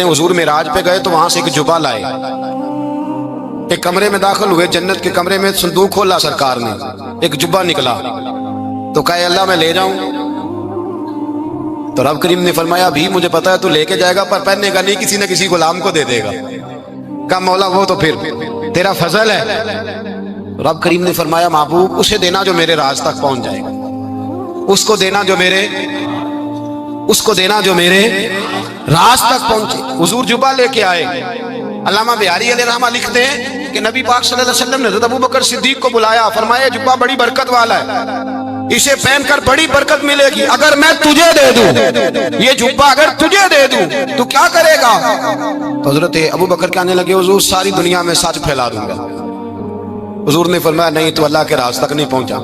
حضور معراج پہ گئے تو وہاں سے ایک جبہ لائے، ایک کمرے میں داخل ہوئے، جنت کے کمرے میں صندوق کھولا سرکار نے، ایک جبہ نکلا تو کہا اللہ میں لے جاؤں؟ تو رب کریم نے فرمایا ابھی مجھے پتا ہے تو لے کے جائے گا پر پہننے کا نہیں، کسی نہ کسی غلام کو دے دے گا۔ کہا مولا وہ تو پھر تیرا فضل ہے۔ رب کریم نے فرمایا محبوب اسے دینا جو میرے راز تک پہنچ جائے گا، اس کو دینا جو میرے راز تک پہنچے۔ حضور جبہ لے کے آئے۔ علامہ بہاری علیہ رحمہ لکھتے ہیں کہ نبی پاک صلی اللہ علیہ وسلم نے حضرت ابوبکر صدیق کو بلایا، فرمایا جبہ بڑی برکت والا ہے، اسے پہن کر بڑی برکت ملے گی، اگر میں تجھے دے دوں یہ جبہ، اگر تجھے دے دوں تو کیا کرے گا؟ تو حضرت ابوبکر کہنے لگے حضور ساری دنیا میں سچ پھیلا دوں گا۔ حضور نے فرمایا نہیں تو اللہ کے راز تک نہیں پہنچا۔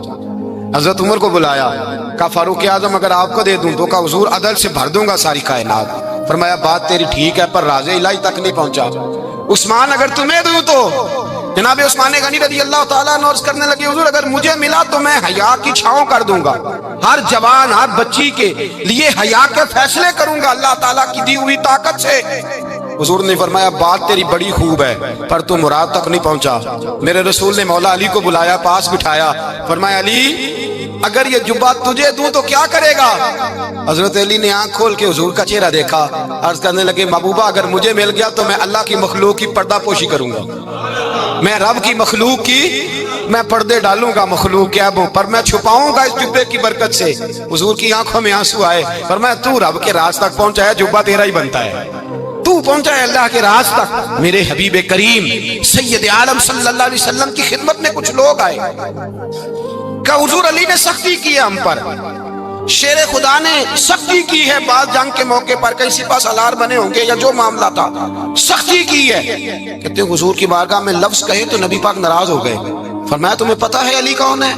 حضرت عمر کو بلایا، کہا فاروق اعظم اگر آپ کو دے دوں تو کہا حضور عدل سے بھر دوں گا ساری کائنات۔ فرمایا بات تیری ٹھیک ہے پر راز الہی تک نہیں پہنچا۔ عثمان اگر تمہیں دوں تو جناب عثمان غنی رضی اللہ تعالیٰ عنہ عرض کرنے لگے حضور اگر مجھے ملا تو میں حیا کی چھاؤں کر دوں گا، ہر جوان ہر بچی کے لیے حیا کے فیصلے کروں گا اللہ تعالیٰ کی دی ہوئی طاقت سے۔ حضور نے فرمایا بات تیری بڑی خوب ہے پر تو مراد تک نہیں پہنچا۔ میرے رسول نے مولا علی کو بلایا، پاس بٹھایا، فرمایا علی اگر یہ جبہ تجھے دوں تو کیا کرے گا؟ حضرت علی نے آنکھ کھول کے حضور کا چہرہ دیکھا، عرض کرنے لگے محبوبہ اگر مجھے مل گیا تو میں اللہ کی مخلوق کی پردہ پوشی کروں گا، میں رب کی مخلوق کی میں پردے ڈالوں گا مخلوق کے عیبوں پر، میں چھپاؤں گا اس جبے کی برکت سے۔ حضور کی آنکھوں میں آنسو آئے، فرمایا تو رب کے راز تک پہنچا ہے، جبہ تیرا ہی بنتا ہے، تو پہنچا ہے اللہ کے راز تک۔ میرے حبیب کریم سید عالم صلی اللہ علیہ وسلم کی خدمت میں کچھ لوگ آئے کہ حضور علی نے سختی کی ہے ہم پر، شیر خدا نے سختی کی ہے، بعض جنگ کے موقع پر کئی سپہ سالار بنے ہوں گے یا جو معاملہ تھا سختی کی ہے۔ کہتے ہیں حضور کی بارگاہ میں لفظ کہے تو نبی پاک ناراض ہو گئے۔ فرمایا تمہیں پتا ہے علی کون ہے؟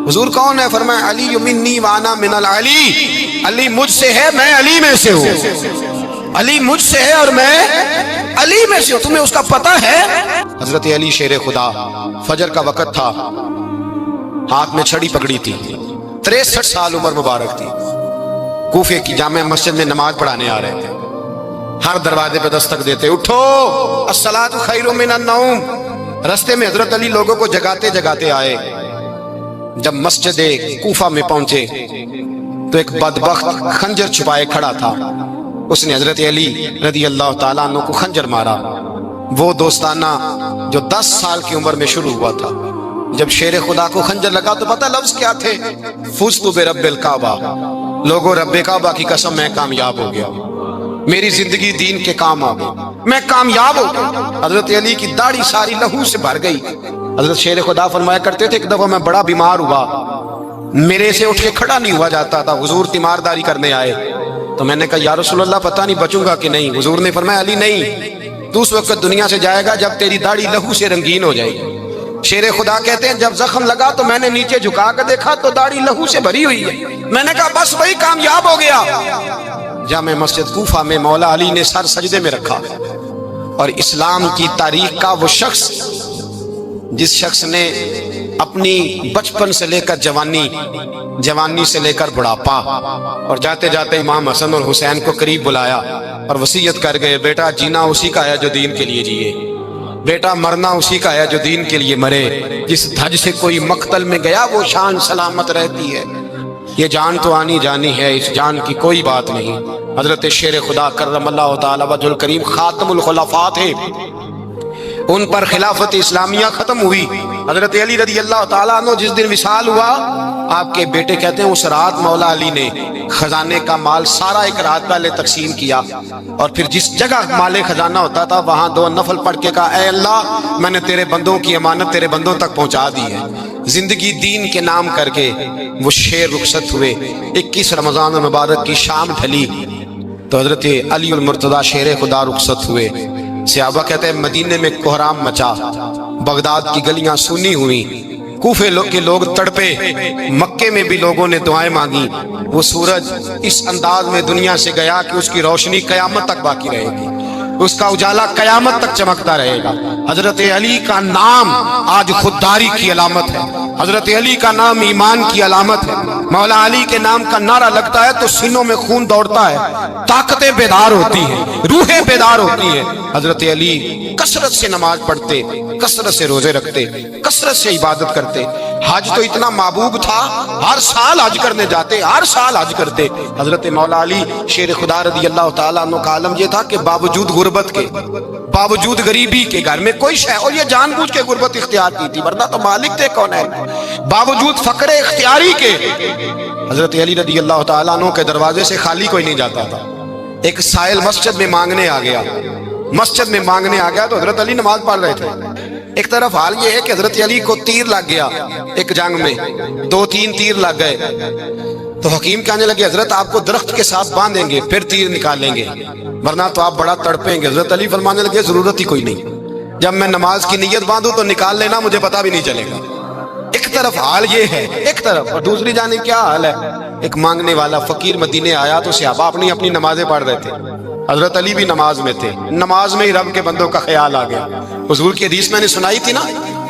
حضور کون ہے؟ فرمایا علی منی وانا من العلی، علی مجھ سے ہے میں علی میں سے ہوں، علی مجھ سے ہے اور میں علی میں سے ہوں، تمہیں اس کا پتہ ہے؟ حضرت علی شیر خدا، فجر کا وقت تھا، ہاتھ میں چھڑی پکڑی تھی، 63 سال عمر مبارک تھی، کوفے کی جامع مسجد میں نماز پڑھانے آ رہے تھے، ہر دروازے پہ دستک دیتے اٹھو الصلاۃ خیر من النوم۔ رستے میں حضرت علی لوگوں کو جگاتے جگاتے آئے، جب مسجد کوفہ میں پہنچے تو ایک بدبخت خنجر چھپائے کھڑا تھا، اس نے حضرت علی رضی اللہ تعالیٰ عنہ کو خنجر مارا۔ وہ دوستانہ جو 10 سال کی عمر میں شروع ہوا تھا، جب شیر خدا کو خنجر لگا تو پتہ لفظ کیا تھے؟ فزت برب الکعبہ، لوگوں رب کعبہ کی قسم میں کامیاب ہو گیا، میری زندگی دین کے کام آ گئی، میں کامیاب ہو گیا۔ حضرت علی کی داڑھی ساری لہو سے بھر گئی۔ حضرت شیر خدا فرمایا کرتے تھے ایک دفعہ میں بڑا بیمار ہوا، میرے سے اٹھ کے کھڑا نہیں ہوا جاتا تھا، حضور تیمارداری کرنے آئے تو میں نے کہا یا رسول اللہ پتہ نہیں بچوں گا کہ نہیں۔ حضور نے فرمایا علی نہیں، تو اس وقت دنیا سے جائے گا جب تیری داڑھی لہو سے رنگین ہو جائے گی۔ شیر خدا کہتے ہیں جب زخم لگا تو میں نے نیچے جھکا کر دیکھا تو داڑھی لہو سے بھری ہوئی ہے، میں نے کہا بس وہی کامیاب ہو گیا۔ جامع مسجد کوفہ میں مولا علی نے سر سجدے میں رکھا، اور اسلام کی تاریخ کا وہ شخص جس شخص نے اپنی بچپن سے لے کر جوانی سے لے کر بڑھاپا، اور جاتے جاتے امام حسن اور حسین کو قریب بلایا اور وصیت کر گئے بیٹا جینا اسی کا ہے جو دین کے لیے جیے، بیٹا مرنا اسی کا ہے جو دین کے لیے مرے، جس دھج سے کوئی مقتل میں گیا وہ شان سلامت رہتی ہے، یہ جان تو آنی جانی ہے، اس جان کی کوئی بات نہیں۔ حضرت شیر خدا کرم اللہ تعالی وجہ الکریم خاتم الخلفاء تھے، ان پر خلافت اسلامیہ ختم ہوئی۔ حضرت علی رضی اللہ تعالیٰ عنہ جس دن وصال ہوا، آپ کے بیٹے کہتے ہیں اس رات مولا علی نے خزانے کا مال سارا ایک رات پہلے تقسیم کیا، اور پھر جس جگہ مال خزانہ ہوتا تھا وہاں 2 نفل پڑھ کے کہا اے اللہ میں نے تیرے بندوں کی امانت تیرے بندوں تک پہنچا دی ہے۔ زندگی دین کے نام کر کے وہ شیر رخصت ہوئے۔ 21 رمضان المبارک کی شام ڈھلی تو حضرت علی المرتضیٰ شیر خدا رخصت ہوئے۔ صحابہ کہتے ہیں مدینے میں کوہرام مچا، بغداد کی گلیاں سونی ہوئی، کوفے کے لوگ تڑپے، مکے میں بھی لوگوں نے دعائیں مانگی۔ وہ سورج اس انداز میں دنیا سے گیا کہ اس کی روشنی قیامت تک باقی رہے گی، اس کا اجالا قیامت تک چمکتا رہے گا۔ حضرت علی کا نام آج خودداری کی علامت ہے، حضرت علی کا نام ایمان کی علامت ہے۔ مولا علی کے نام کا نعرہ لگتا ہے تو سینوں میں خون دوڑتا ہے، طاقتیں بیدار ہوتی ہیں، روحیں بیدار ہوتی ہیں۔ حضرت علی کثرت سے نماز پڑھتے، کثرت سے روزے رکھتے، کثرت سے عبادت کرتے۔ حج تو اتنا محبوب تھا، ہر سال حج کرنے جاتے، ہر سال حج کرتے۔ حضرت مولا علی شیر خدا رضی اللہ تعالیٰ عنہ کا عالم یہ تھا کہ باوجود غربت کے، باوجود غریبی کے، گھر میں کوئی شے، اور یہ جان بوجھ کے غربت اختیار کی تھی ورنہ تو مالک تھے کون ہے، باوجود فقر اختیاری کے حضرت علی رضی اللہ تعالیٰ عنہ کے دروازے سے خالی کوئی نہیں جاتا تھا۔ ایک سائل مسجد میں مانگنے آ گیا، مسجد میں مانگنے آ گیا تو حضرت علی نماز پڑھ رہے تھے۔ ایک طرف حال یہ ہے کہ حضرت علی کو تیر لگ گیا ایک جنگ میں، 2-3 تیر لگ گئے تو حکیم کہنے لگے حضرت آپ کو درخت کے ساتھ باندھیں گے پھر تیر نکالیں گے ورنہ تو آپ بڑا تڑپیں گے۔ حضرت علی فرمانے لگے ضرورت ہی کوئی نہیں، جب میں نماز کی نیت باندھوں تو نکال لینا، مجھے پتہ بھی نہیں چلے گا۔ ایک طرف حال یہ ہے، ایک طرف، اور دوسری جانب کیا حال ہے، ایک مانگنے والا فقیر مدینے آیا تو صحابہ اپنی نمازیں پڑھ رہے تھے، حضرت علی بھی نماز میں تھے، نماز میں ہی رب کے بندوں کا خیال آ گیا۔ حضور کی حدیث میں نے سنائی تھی نا،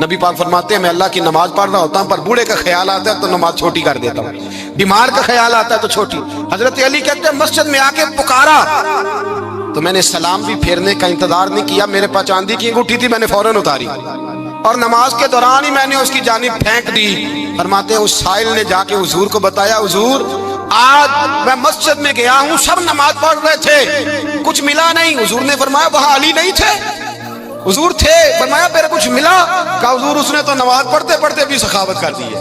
نبی پاک فرماتے ہیں میں اللہ کی نماز پڑھ رہا ہوتا ہوں پر بوڑھے کا خیال آتا ہے تو نماز چھوٹی کر دیتا ہوں، بیمار کا خیال آتا ہے تو چھوٹی۔ حضرت علی کہتے ہیں مسجد میں آ کے پکارا تو میں نے سلام بھی پھیرنے کا انتظار نہیں کیا، میرے پاس چاندی کی انگوٹھی تھی، میں نے فوراً اتاری اور نماز کے دوران ہی میں نے اس کی جانب پھینک دی۔ فرماتے ہیں اس سائل نے جا کے حضور کو بتایا، حضور آج میں مسجد میں گیا ہوں، سب نماز پڑھ رہے تھے، کچھ ملا نہیں۔ حضور نے فرمایا وہاں علی نہیں تھے؟ حضور تھے۔ فرمایا پھر کچھ ملا؟ کہا حضور اس نے تو نماز پڑھتے پڑھتے بھی سخاوت کر دی ہے،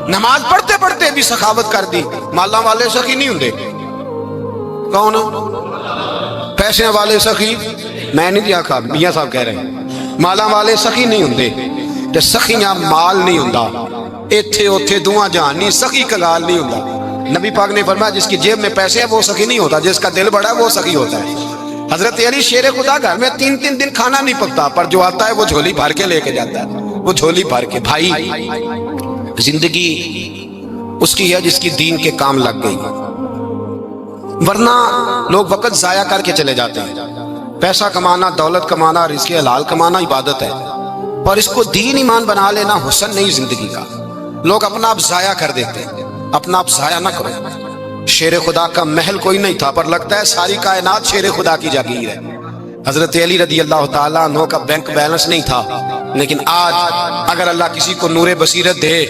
نماز پڑھتے پڑھتے بھی سخاوت کر دی۔ مالا والے سخی نہیں ہوندے، کون پیسے والے سخی؟ میں نہیں دیا کہا، میاں صاحب کہہ رہے ہیں مالا والے سخی نہیں ہوندے، تے سخیاں مال نہیں ہوندا، ایتھے اوتھے دوہاں جہان نہیں، سخی کلال نہیں ہوندا۔ نبی پاک نے فرمایا جس کی جیب میں پیسے ہیں وہ سخی نہیں ہوتا، جس کا دل بڑا ہے وہ سخی ہوتا ہے۔ حضرت علی شیر خدا گھر میں 3 دن کھانا نہیں پکتا پر جو آتا ہے وہ جھولی بھر کے لے کے جاتا ہے، وہ جھولی بھر کے۔ بھائی زندگی اس کی ہے جس کی دین کے کام لگ گئی، ورنہ لوگ وقت ضائع کر کے چلے جاتے ہیں۔ پیسہ کمانا، دولت کمانا، رزق حلال کمانا عبادت ہے، اور اس کو دین ایمان بنا لینا حسن نہیں زندگی کا۔ لوگ اپنا آپ ضائع کر دیتے ہیں، اپنا آپ ضائع نہ کرو۔ شیر خدا کا محل کوئی نہیں تھا پر لگتا ہے ساری کائنات شیر خدا کی جاگیر ہے۔ حضرت علی رضی اللہ تعالیٰ عنہ کا بینک بیلنس نہیں تھا، لیکن آج اگر اللہ کسی کو نور بصیرت دے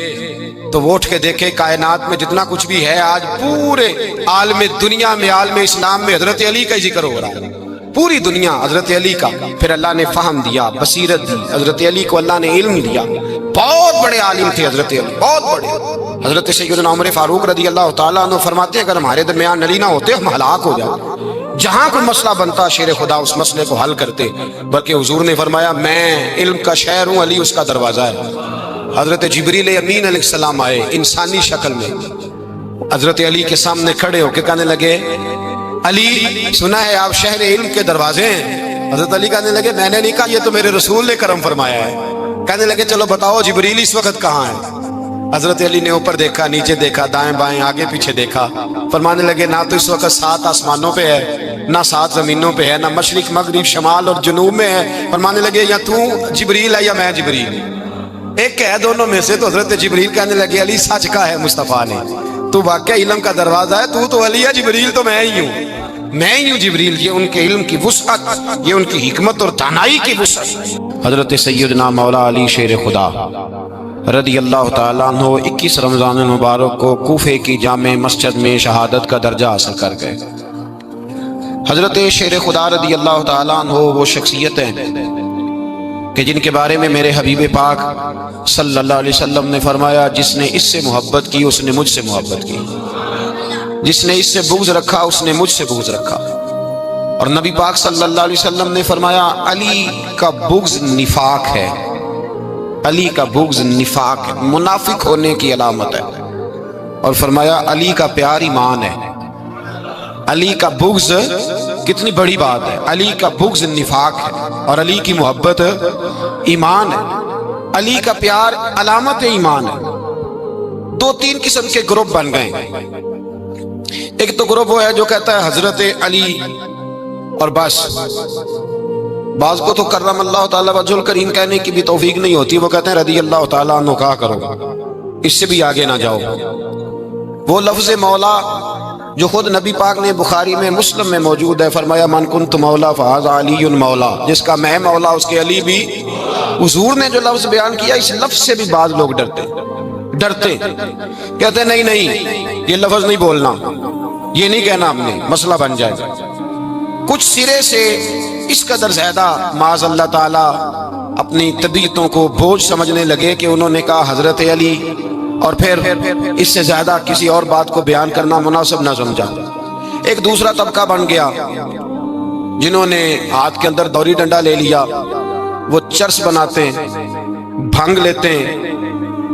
تو وہ اٹھ کے دیکھے کائنات میں جتنا کچھ بھی ہے آج پورے عالم دنیا میں، عالم اسلام میں حضرت علی کا ہی ذکر ہو رہا ہے، پوری دنیا حضرت علی کا۔ پھر اللہ نے فہم دیا، بصیرت دی، حضرت علی کو اللہ نے علم دیا، بہت بڑے عالم تھے حضرت علی، بہت بڑے۔ حضرت سیدنا عمر فاروق رضی اللہ تعالیٰ عنہ فرماتے ہیں اگر ہمارے درمیان علی نہ ہوتے ہم ہلاک ہو جاتے، جہاں کوئی مسئلہ بنتا شیر خدا اس مسئلے کو حل کرتے، بلکہ حضور نے فرمایا میں علم کا شہر ہوں، علی اس کا دروازہ ہے۔ حضرت جبریل امین علیہ السلام آئے انسانی شکل میں، حضرت علی کے سامنے کھڑے ہو کے کہنے لگے علی سنا ہے آپ شہر علم کے دروازے ہیں؟ حضرت علی کہنے لگے میں نے نہیں کہا، یہ تو میرے رسول نے کرم فرمایا ہے۔ کہنے لگے چلو بتاؤ جبریل اس وقت کہاں ہے؟ حضرت علی نے اوپر دیکھا، نیچے دیکھا، دائیں بائیں آگے پیچھے دیکھا، فرمانے لگے نہ تو اس وقت 7 آسمانوں پہ ہے، نہ 7 زمینوں پہ ہے، نہ مشرق مغرب شمال اور جنوب میں ہے۔ فرمانے لگے یا تو جبریل ہے یا میں جبریل، ایک ہے دونوں میں سے۔ تو حضرت جبریل کہنے لگے علی سچ کا ہے مصطفیٰ نے، تو واقعہ علم کا دروازہ ہے، تو علی ہے، جبریل تو میں ہی ہوں، میں ہی ہوں جبریل۔ یہ ان کے علم کی وسعت، یہ ان کی حکمت اور دانائی کی وسعت۔ حضرت سیدنا مولا علی شیر خدا رضی اللہ تعالیٰ عنہ 21 رمضان المبارک کو کوفے کی جامع مسجد میں شہادت کا درجہ حاصل کر گئے۔ حضرت شیر خدا رضی اللہ تعالیٰ عنہ وہ شخصیت ہیں کہ جن کے بارے میں میرے حبیب پاک صلی اللہ علیہ وسلم نے فرمایا جس نے اس سے محبت کی اس نے مجھ سے محبت کی، جس نے اس سے بغض رکھا اس نے مجھ سے بغض رکھا۔ اور نبی پاک صلی اللہ علیہ وسلم نے فرمایا علی کا بغض نفاق ہے، علی کا بغض نفاق ہے، منافق ہونے کی علامت ہے۔ اور فرمایا علی کا پیار ایمان ہے، علی کا بغض کتنی بڑی بات ہے، علی کا بغض نفاق ہے اور علی کی محبت ایمان ہے، علی کا پیار علامت ایمان ہے۔ 2-3 قسم کے گروپ بن گئے، ایک تو گروپ وہ ہے جو کہتا ہے حضرت علی اور بس، بعض کو تو کرم اللہ تعالیٰ وجہ الکریم کہنے کی بھی توفیق نہیں ہوتی، وہ کہتے ہیں رضی اللہ تعالیٰ عنہ کہا کرو، اس سے بھی آگے نہ جاؤ۔ وہ لفظ مولا جو خود نبی پاک نے بخاری میں مسلم میں موجود ہے، فرمایا من کنت مولا فہذا علی مولا، جس کا میں مولا اس کے علی بھی۔ حضور نے جو لفظ بیان کیا اس لفظ سے بھی بعض لوگ ڈرتے کہتے نہیں یہ لفظ نہیں بولنا، یہ نہیں کہنا ہم نے، مسئلہ بن جائے گا۔ کچھ سرے سے اس قدر زیادہ معاذ اللہ تعالی اپنی طبیعتوں کو بوجھ سمجھنے لگے کہ انہوں نے کہا حضرت علی، اور پھر اس سے زیادہ کسی اور بات کو بیان کرنا مناسب نہ سمجھا۔ ایک دوسرا طبقہ بن گیا جنہوں نے ہاتھ کے اندر دوری ڈنڈا لے لیا، وہ چرس بناتے ہیں، بھنگ لیتے ہیں،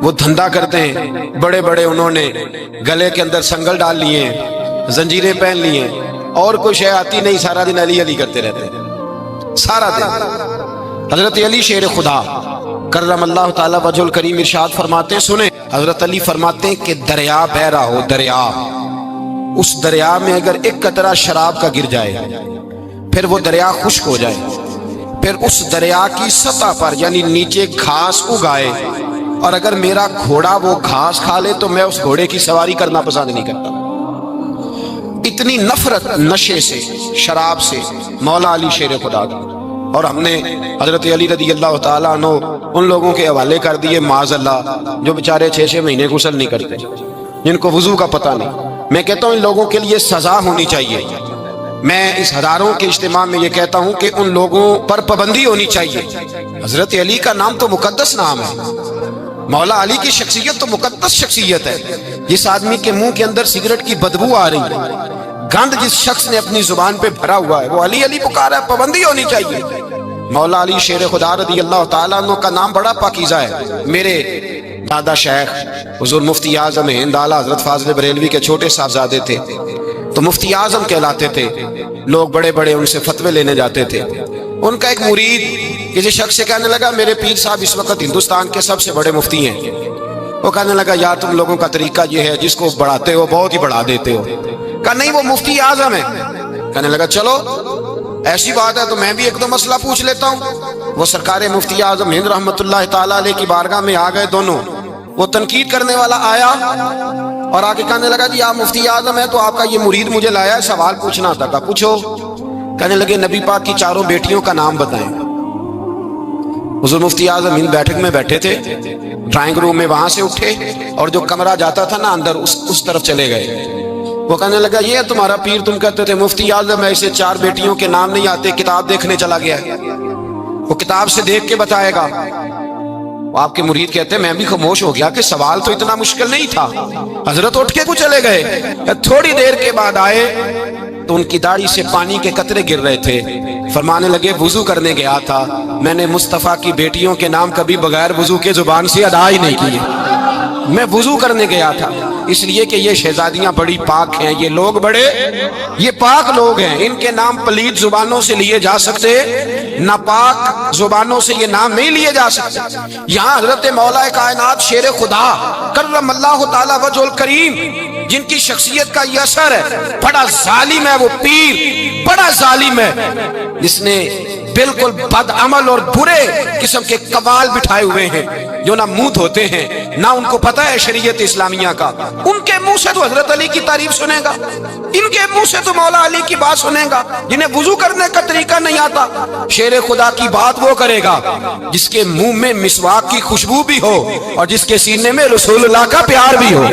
وہ دھندا کرتے ہیں، بڑے بڑے انہوں نے گلے کے اندر سنگل ڈال لیے ہیں، زنجیریں پہن لی ہیں، اور کوئی شے آتی نہیں، سارا دن علی علی کرتے رہتے ہیں سارا دن۔ حضرت علی شیر خدا کرم اللہ تعالی وجہ الکریم ارشاد فرماتے ہیں، سنیں، حضرت علی فرماتے ہیں کہ دریا بہ رہا ہو، دریا، اس دریا میں اگر ایک قطرہ شراب کا گر جائے، پھر وہ دریا خشک ہو جائے، پھر اس دریا کی سطح پر یعنی نیچے گھاس اگائے، اور اگر میرا گھوڑا وہ گھاس کھا لے تو میں اس گھوڑے کی سواری کرنا پسند نہیں کرتا۔ اتنی نفرت نشے سے، شراب سے مولا علی شیر خدا کا۔ اور ہم نے حضرت علی رضی اللہ تعالیٰ عنہ ان لوگوں کے حوالے کر دیے معاذ اللہ جو بیچارے 6 مہینے غسل نہیں کرتے، جن کو وضو کا پتہ نہیں۔ میں کہتا ہوں ان لوگوں کے لیے سزا ہونی چاہیے۔ میں اس ہزاروں کے اجتماع میں یہ کہتا ہوں کہ ان لوگوں پر پابندی ہونی چاہیے۔ حضرت علی کا نام تو مقدس نام ہے، مولا علی کی شخصیت تو مقدس شخصیت ہے۔ جس آدمی کے منہ کے اندر سگریٹ کی بدبو آ رہی ہے، گند جس شخص نے اپنی زبان پہ بھرا ہوا ہے، وہ علی علی پکارا ہے، پابندی ہونی چاہیے۔ مولا علی شیر خدا رضی اللہ تعالیٰ عنہ کا نام بڑا پاکیزہ ہے۔ میرے دادا شیخ حضور مفتی اعظم ہند اعلیٰ حضرت فاضل بریلوی کے چھوٹے صاحبزادے تھے، تو مفتی اعظم کہلاتے تھے، لوگ بڑے بڑے ان سے فتوے لینے جاتے تھے۔ ان کا ایک مرید کسی شخص سے کہنے لگا میرے پیر صاحب اس وقت ہندوستان کے سب سے بڑے مفتی ہیں۔ وہ کہنے لگا یار تم لوگوں کا طریقہ یہ ہے، جس کو بڑھاتے ہو بہت ہی بڑھا دیتے ہو۔ کہا نہیں وہ مفتی اعظم ہے۔ کہنے لگا چلو ایسی بات ہے تو میں بھی ایک دو مسئلہ پوچھ لیتا ہوں۔ وہ سرکار مفتی اعظم ہند رحمت اللہ تعالیٰ علیہ کی بارگاہ میں آ گئے دونوں۔ وہ تنقید کرنے والا آیا اور آگے کہنے لگا جی آپ مفتی اعظم ہیں تو آپ کا یہ مرید مجھے لایا ہے، سوال پوچھنا تھا۔ کہا پوچھو۔ کہنے لگے نبی پاک کی 4 بیٹیوں کا نام بتائیں۔ حضور مفتی اعظم ہند بیٹھک میں بیٹھے تھے، ڈرائنگ روم میں وہاں سے اٹھے اور جو کمرہ جاتا تھا نا اندر اس طرف چلے گئے۔ وہ کہنے لگا یہ تمہارا پیر، تم کہتے تھے مفتی اعظم ہے، اسے 4 بیٹیوں کے نام نہیں آتے، کتاب دیکھنے چلا گیا، وہ کتاب سے دیکھ کے بتائے گا۔ آپ کے مرید کہتے ہیں میں بھی خاموش ہو گیا کہ سوال تو اتنا مشکل نہیں تھا۔ حضرت اٹھ کے کو چلے گئے، تھوڑی دیر کے بعد آئے تو ان کی داڑھی سے پانی کے قطرے گر رہے تھے۔ فرمانے لگے وضو کرنے گیا تھا، میں نے مصطفیٰ کی بیٹیوں کے نام کبھی بغیر وضو کے زبان سے ادا ہی نہیں کیے، میں وضو کرنے گیا تھا، اس لیے کہ یہ شہزادیاں بڑی پاک ہیں، یہ لوگ بڑے یہ پاک لوگ ہیں، ان کے نام پلید زبانوں سے لیے جا سکتے، ناپاک زبانوں سے یہ نام نہیں لیے جا سکتے۔ یہاں حضرت مولا کائنات شیر خدا کرم اللہ تعالی وجہ الکریم جن کی شخصیت کا یہ اثر ہے، بڑا ظالم ہے وہ پیر، بڑا ظالم ہے جس نے بالکل بد عمل اور برے قسم کے قوال بٹھائے ہوئے ہیں، جو نہ منہ دھوتے ہیں نہ ان کو پتہ ہے شریعت اسلامیہ کا۔ ان کے منہ سے تو حضرت علی کی تعریف سنے گا، ان کے منہ سے تو مولا علی کی بات سنے گا، جنہیں وضو کرنے کا طریقہ نہیں آتا۔ شیر خدا کی بات وہ کرے گا جس کے منہ میں مسواک کی خوشبو بھی ہو اور جس کے سینے میں رسول اللہ کا پیار بھی ہو۔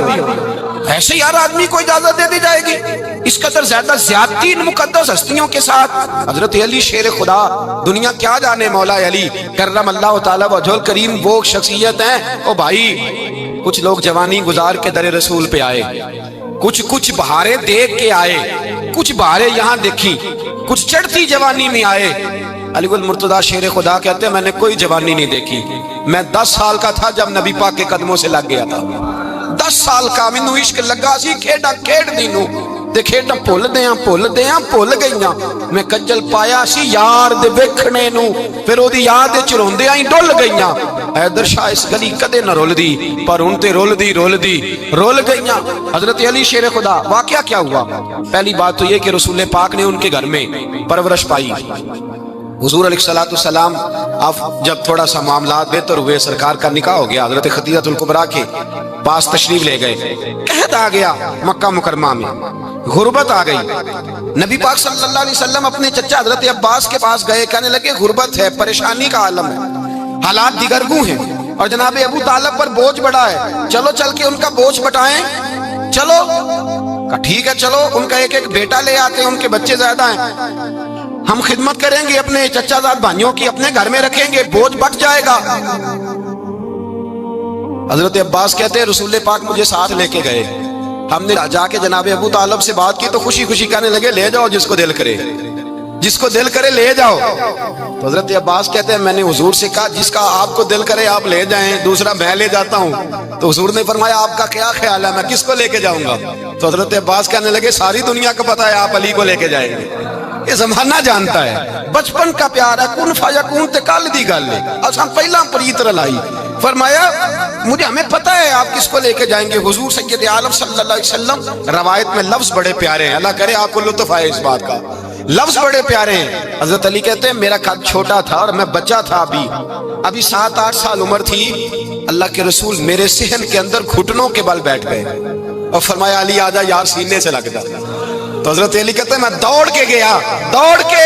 ایسے یار آدمی کو اجازت دے دی جائے گی؟ اس قدر زیادہ زیادتی ان مقدس ہستیوں کے ساتھ۔ حضرت علی شیر خدا، دنیا کیا جانے مولا علی کرم اللہ تعالی وجہ الکریم وہ شخصیت ہیں۔ او بھائی کچھ لوگ جوانی گزار کے در رسول پہ آئے، کچھ بہاریں دیکھ کے آئے، کچھ بہاریں یہاں دیکھی، کچھ چڑھتی جوانی میں آئے۔ علی گل مرتضیٰ شیر خدا کہتے ہیں میں نے کوئی جوانی نہیں دیکھی، میں 10 سال کا تھا جب نبی پاک کے قدموں سے لگ گیا تھا، 10 سال کا مینوں عشق لگا سی، کھیڈا کھیڈ دی نو تے کھیڈا بھول گئیاں، میں کجل پایا سی یار دے ویکھنے نو، پھر او دی یاد وچ روندیاں ہی ڈل گئیاں۔ حیدر شاہ اس گلی کدے نہ رول دی، پر ہن تے رول گئیاں۔ حضرت علی شیر خدا، واقعہ کیا ہوا؟ پہلی بات تو یہ کہ رسول پاک نے ان کے گھر میں پرورش پائی، حضور علیہ الصلوۃ والسلام اب جب تھوڑا سا معاملات بہتر ہوئے، سرکار کا نکاح ہو گیا، حضرت خدیجہ الکبریٰ کے پاس تشریف لے گئے، قحط آ گیا مکہ مکرمہ میں، غربت آ گئی۔ نبی پاک صلی اللہ علیہ وسلم اپنے چچا حضرت عباس کے پاس گئے، کہنے لگے غربت ہے، پریشانی کا عالم ہے، حالات دیگرگوں ہیں، اور جناب ابو طالب پر بوجھ بڑا ہے، چلو چل کے ان کا بوجھ بٹائیں۔ چلو کہا ٹھیک ہے، چلو ان کا ایک ایک بیٹا لے آتے ہیں، ان کے بچے زیادہ ہیں، ہم خدمت کریں گے اپنے چچا زاد بھائیوں کی، اپنے گھر میں رکھیں گے، بوجھ بٹ جائے گا۔ حضرت عباس کہتے ہیں رسول پاک مجھے ساتھ لے کے گئے، ہم نے جا کے جناب ابو طالب سے بات کی تو خوشی خوشی کہنے لگے لے جاؤ جس کو دل کرے، جس کو دل کرے لے جاؤ۔ تو حضرت عباس کہتے ہیں میں نے حضور سے کہا جس کا آپ کو دل کرے آپ لے جائیں، دوسرا میں لے جاتا ہوں۔ تو حضور نے فرمایا آپ کا کیا خیال ہے، میں کس کو لے کے جاؤں گا؟ تو حضرت عباس کہنے لگے ساری دنیا کو پتا ہے آپ علی کو لے کے جائیں گے، یہ زمانہ جانتا ہے، بچپن کا پیار ہے، کن فیکون تے کل دی گل ہے، اساں پہلا پریت رلائی۔ فرمایا مجھے ہمیں پتہ ہے آپ کس کو لے کے جائیں گے۔ حضور سید عالم صلی اللہ علیہ وسلم روایت میں لفظ بڑے پیارے ہیں، اللہ کرے آپ کو لطف آئے اس بات کا، لفظ بڑے پیارے ہیں۔ حضرت علی کہتے ہیں میرا قد چھوٹا تھا اور میں بچہ تھا، ابھی 7-8 سال عمر تھی، اللہ کے رسول میرے صحن کے اندر گھٹنوں کے بل بیٹھ گئے اور فرمایا علی آجا یار سینے سے لگ جا۔ تو حضرت علی کہتے ہیں میں دوڑ کے گیا، دوڑ کے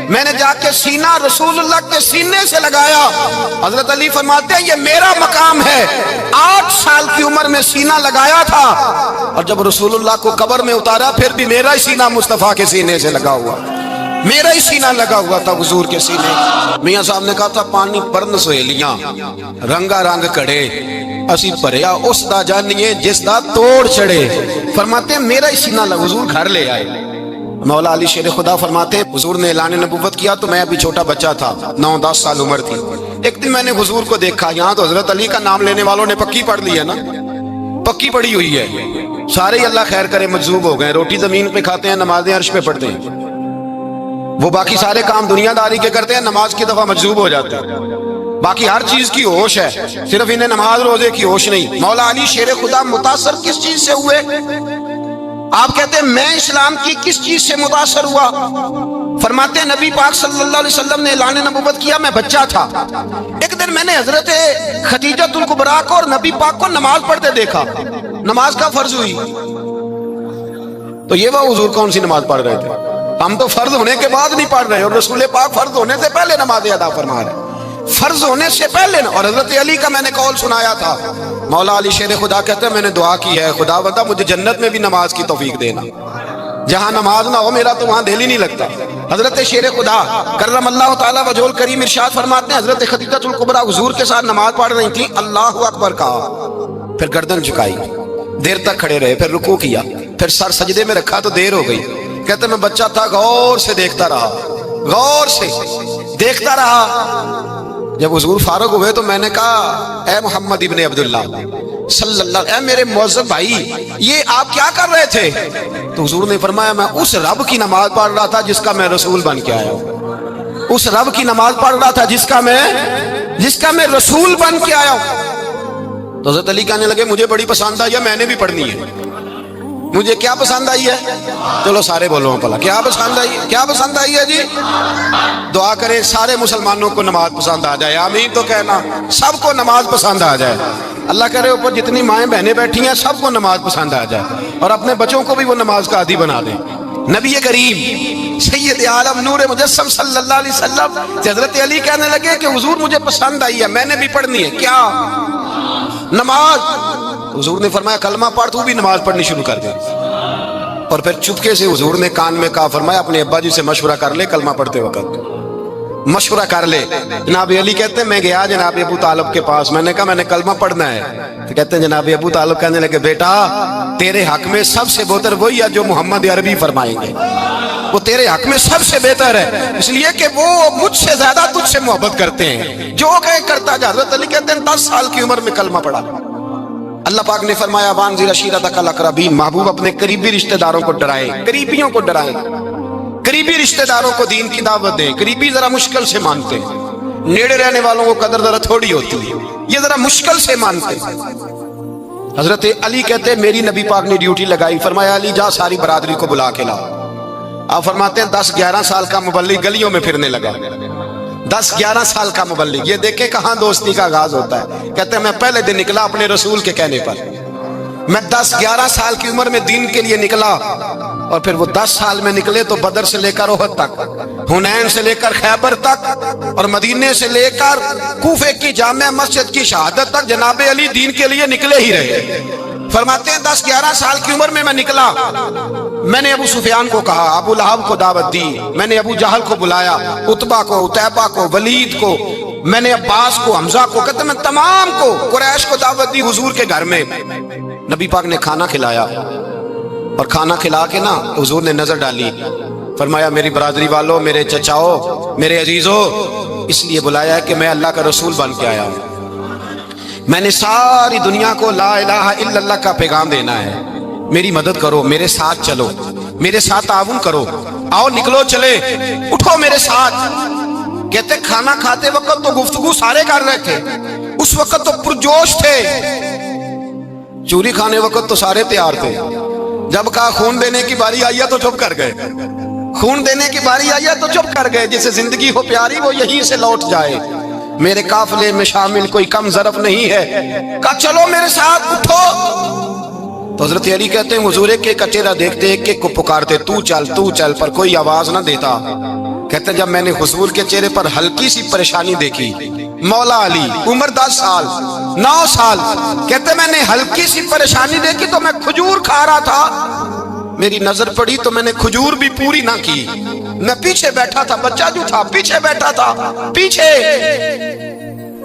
میں نے جا کے سینہ رسول اللہ کے سینے سے لگایا۔ حضرت علی فرماتے ہیں یہ میرا مقام ہے، 8 سال کی عمر میں سینہ لگایا تھا، اور جب رسول اللہ کو قبر میں اتارا پھر بھی میرا ہی سینہ مصطفیٰ کے سینے سے لگا ہوا، میرا ہی سینہ لگا ہوا تھا حضور کے سینے۔ میاں صاحب نے کہا تھا پانی پرن سہیلیاں رنگا رنگ کڑے، اسی پریا اس دا جانیے جس دا توڑ چڑھے۔ فرماتے ہیں میرا ہی سینہ لگا، حضور گھر لے آئے۔ مولا علی شیر خدا فرماتے ہیں حضور نے اعلان نبوت کیا تو میں ابھی چھوٹا بچہ تھا، 9-10 سال عمر تھی۔ ایک دن میں نے حضور کو دیکھا، یہاں تو حضرت علی کا نام لینے والوں نے پکی پڑھ لی ہے نا، پکی پڑی ہوئی ہے، سارے ہی اللہ خیر کرے مجذوب ہو گئے، روٹی زمین پہ کھاتے ہیں، نمازیں عرش پہ پڑھتے ہیں، وہ باقی سارے کام دنیا داری کے کرتے ہیں، نماز کی دفعہ مجذوب ہو جاتے ہیں، باقی ہر چیز کی ہوش ہے، صرف انہیں نماز روزے کی ہوش نہیں۔ مولا علی شیر خدا متاثر کس چیز سے ہوئے؟ آپ کہتے ہیں میں اسلام کی کس چیز سے متاثر ہوا؟ فرماتے ہیں نبی پاک صلی اللہ علیہ وسلم نے اعلان نبوت کیا، میں بچہ تھا، ایک دن میں نے حضرت خدیجہ الکبریٰ کو اور نبی پاک کو نماز پڑھتے دیکھا، نماز کا فرض ہوئی، تو یہ وہ حضور کون سی نماز پڑھ رہے تھے؟ ہم تو فرض ہونے کے بعد نہیں پڑھ رہے، اور رسول پاک فرض ہونے سے پہلے نماز ادا فرما رہے، فرض ہونے سے پہلے۔ اور حضرت علی کا میں نے قول سنایا تھا، مولا علی شیر خدا کہتے ہیں میں نے دعا کی ہے خدا بندہ مجھے جنت میں بھی نماز کی توفیق دینا، جہاں نماز نہ ہو میرا تو وہاں دل ہی نہیں لگتا۔ حضرت شیر خدا کرم اللہ تعالیٰ وجہ کریم ارشاد فرماتے ہیں حضرت خدیجہ الکبریٰ حضور کے ساتھ نماز پڑھ رہی تھی، اللہ اکبر کہا، پھر گردن جھکائی، دیر تک کھڑے رہے، پھر رکوع کیا، پھر سر سجدے میں رکھا تو دیر ہو گئی۔ کہتے میں بچہ تھا، غور سے دیکھتا رہا، غور سے دیکھتا رہا۔ جب حضور فارغ ہوئے تو میں نے کہا اے محمد ابن عبداللہ صلی اللہ علیہ، اے میرے معزز بھائی یہ آپ کیا کر رہے تھے؟ تو حضور نے فرمایا میں اس رب کی نماز پڑھ رہا تھا جس کا میں رسول بن کے آیا ہوں، اس رب کی نماز پڑھ رہا تھا جس کا میں رسول بن کے آیا ہوں۔ تو حضرت علی کہنے لگے مجھے بڑی پسند آئی ہے، میں نے بھی پڑھنی ہے۔ مجھے کیا پسند آئی ہے؟ چلو سارے بولو پلا کیا پسند آئی ہے؟ کیا پسند آئی ہے جی؟ دعا کریں سارے مسلمانوں کو نماز پسند آ جائے، آمین تو کہنا، سب کو نماز پسند آ جائے، اللہ کرے اوپر جتنی مائیں بہنیں بیٹھی ہیں سب کو نماز پسند آ جائے، اور اپنے بچوں کو بھی وہ نماز کا عادی بنا دیں۔ نبی کریم سید عالم نور مجسم صلی اللہ علیہ وسلم حضرت علی کہنے لگے کہ حضور مجھے پسند آئی ہے، میں نے بھی پڑھنی ہے، کیا؟ نماز۔ حضور نے فرمایا کلمہ پڑھ، تو بھی نماز پڑھنی شروع کر دے۔ اور پھر چپکے سے حضور نے کان میں کہا، فرمایا اپنے ابا جی سے مشورہ کر لے کلمہ پڑھتے وقت، مشورہ کر لے۔ جناب علی کہتے ہیں میں گیا جناب ابو طالب کے پاس، میں نے کہا میں نے کلمہ پڑھنا ہے، تو کہتے ہیں جناب ابو طالب کہنے لگے بیٹا تیرے حق میں سب سے بہتر وہی ہے جو محمد عربی فرمائیں گے، وہ تیرے حق میں سب سے بہتر ہے، اس لیے کہ وہ مجھ سے زیادہ تجھ سے محبت کرتے ہیں، جو کہے کرتا جا۔ حضرت علی کہتے ہیں 10 سال کی عمر میں کلمہ پڑھا۔ اللہ پاک نے فرمایا وانذر عشیرتک الاقربین، محبوب اپنے قریبی رشتہ داروں کو ڈرائیں، قریبیوں کو ڈرائیں، قریبی رشتہ داروں کو دین کی دعوت دیں۔ قریبی ذرا مشکل سے مانتے ہیں، نیڑے رہنے والوں کو قدر ذرا تھوڑی ہوتی ہے، یہ ذرا مشکل سے مانتے ہیں۔ حضرت علی کہتے ہیں میری نبی پاک نے ڈیوٹی لگائی، فرمایا علی جا ساری برادری کو بلا کے لا، آپ فرماتے ہیں 10-11 سال کا مبلغ گلیوں میں پھرنے لگا. 10-11 سال کا مبلغ. یہ دیکھیں کہاں دوستی کا آغاز ہوتا ہے. کہتے ہیں میں پہلے دن نکلا اپنے رسول کے کہنے پر. میں 10-11 سال کی عمر میں دین کے لیے نکلا, اور پھر وہ 10 سال میں نکلے تو بدر سے لے کر احد تک, حنین سے لے کر خیبر تک, اور مدینے سے لے کر کوفے کی جامع مسجد کی شہادت تک جناب علی دین کے لیے نکلے ہی رہے. فرماتے ہیں 10-11 سال کی عمر میں نکلا. میں نے ابو سفیان کو کہا, ابو لہب کو دعوت دی, میں نے ابو جہل کو بلایا, عتبہ کو, عتیبہ کو, ولید کو, میں نے عباس کو, حمزہ کو, کہتے میں تمام کو, قریش کو دعوت دی حضور کے گھر میں. نبی پاک نے کھانا کھلایا, اور کھانا کھلا کے نا حضور نے نظر ڈالی, فرمایا میری برادری والوں, میرے چچاؤ, میرے عزیزوں, اس لیے بلایا ہے کہ میں اللہ کا رسول بن کے آیا ہوں. میں نے ساری دنیا کو لا الہ الا اللہ کا پیغام دینا ہے. میری مدد کرو, میرے ساتھ چلو, میرے ساتھ تعاون کرو, آؤ نکلو چلے, اٹھو میرے ساتھ. کہتے کھانا کھاتے وقت تو گفتگو سارے کر رہے تھے, اس وقت تو پرجوش تھے. چوری کھانے وقت تو سارے تیار تھے. جب کہا خون دینے کی باری آئی ہے تو چپ کر گئے. خون دینے کی باری آئی ہے تو چپ کر گئے. جسے زندگی ہو پیاری وہ یہیں سے لوٹ جائے. میرے قافلے میں شامل کوئی کم ظرف نہیں ہے. کہا چلو میرے ساتھ, اٹھو. تو حضرت علی کہتے ہیں حضور ایک کا چہرہ دیکھتے ایک ایک کو پکارتے, تو چل, پر کوئی آواز نہ دیتا. کہتے ہیں جب میں نے حضور کے چہرے پر ہلکی سی پریشانی دیکھی, مولا علی عمر 10 سال 9 سال, کہتے میں نے ہلکی سی پریشانی دیکھی تو میں کھجور کھا رہا تھا, میری نظر پڑی تو میں نے کھجور بھی پوری نہ کی. میں پیچھے بیٹھا تھا, بچہ جو تھا پیچھے بیٹھا تھا, پیچھے.